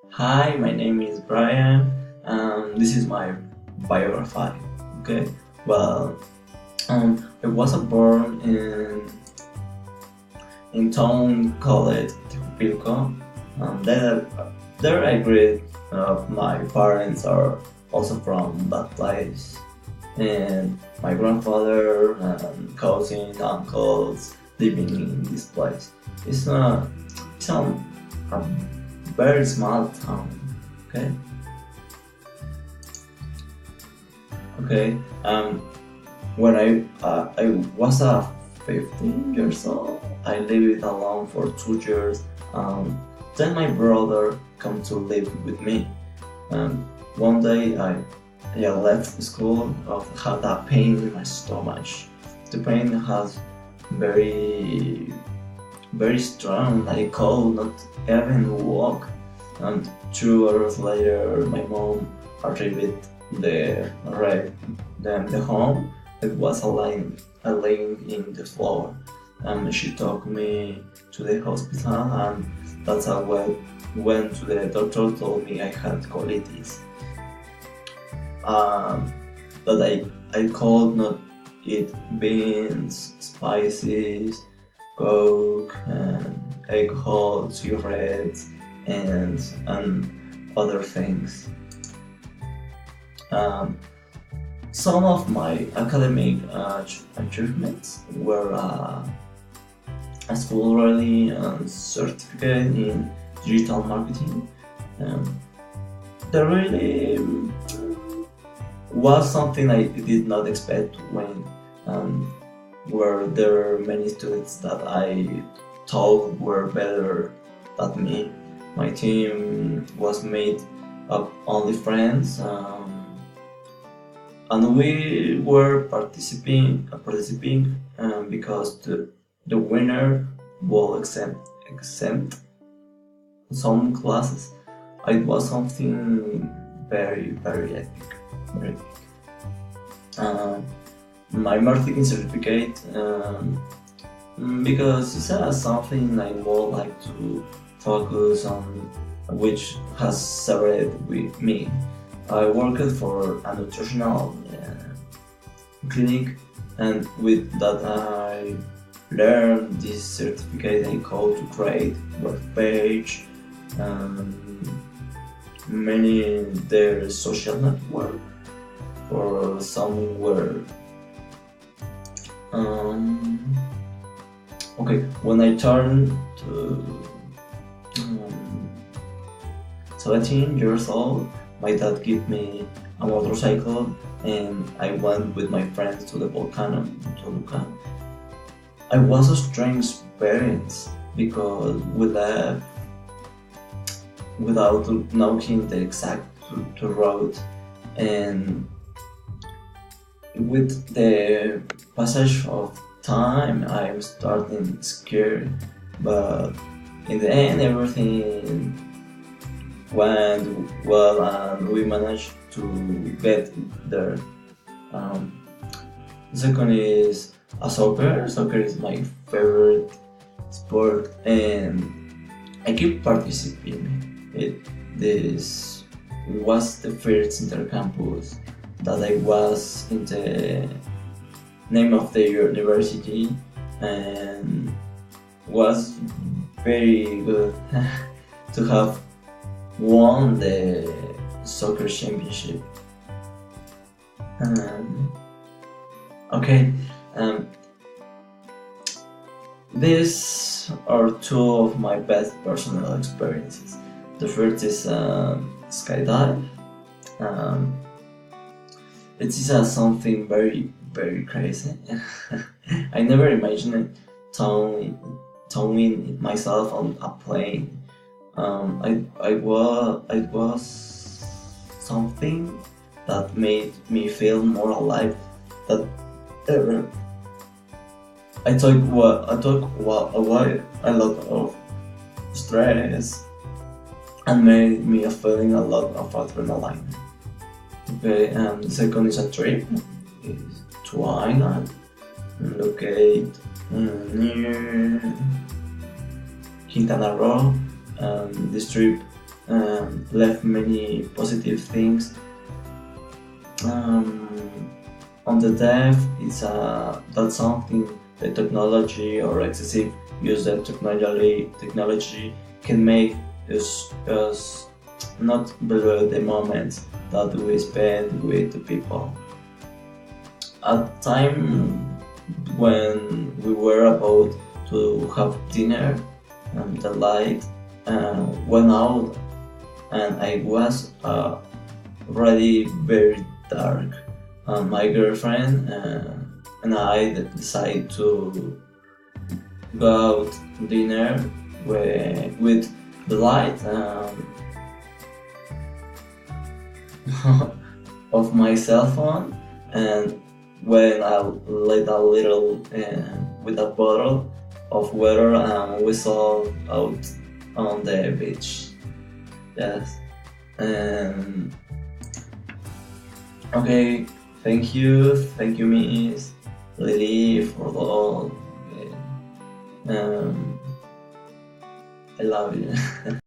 Hi, my name is Brian. This is my biography. Okay, well, I was born in town called Autobiographical. There, there I grew up. My parents are also from that place, and my grandfather and cousins, uncles living in this place. It's a it's a very small town. Okay, okay. When I was 15 years old, I lived alone for 2 years. Then my brother come to live with me. One day I left school. Had a pain in my stomach. The pain has very very strong. I could not even walk. And 2 hours later, my mom arrived the arrived the home. It was lying in the floor. She took me to the hospital, and that's how I went to the doctor. Told me I had colitis. But I could not eat beans, spices, coke, and alcohol, cigarettes, and other things. Um, some of my academic achievements were a school rally and certificate in digital marketing. Um, that really was something I did not expect when where there were many students that I thought were better than me. My team was made of only friends, and we were participating because the winner will exempt some classes. It was something very epic, very epic. Um, my marketing certificate because it's something I would like to focus on, which has served with me. I worked for a nutritional clinic, and with that I learned this certificate. I called to create web page, many their social network for somewhere. Um, okay, when I turned to um, 17 years old, my dad gave me a motorcycle, and I went with my friends to the volcano in Toluca. I was a strange experience because we left without knowing the exact road, and with the passage of time I'm starting scared, but in the end everything went well and we managed to get there. Um, Second is a soccer. Soccer is my favorite sport, and I keep participating. This was the first intercampus that I was in the name of the university, and was very good to have won the soccer championship. Um, okay, um, these are two of my best personal experiences. The first is skydive. Um, it is something very crazy. I never imagined towing myself on a plane. It was something that made me feel more alive than ever. I took away a lot of stress and made me feeling a lot of adrenaline. Okay, the second is a trip. Is to Ireland, locate near Quintana Roo. This trip left many positive things. Um, on the death, that's something the technology or excessive use of technology can make us not value the moments that we spend with the people. At time when we were about to have dinner, the light went out, and I was already very dark. My girlfriend and I decided to go out dinner with the light of my cell phone, and when I lit a little with a bottle of water, we saw out on the beach. Yes. And okay, thank you, Miss Lily, for all. Okay. I love you.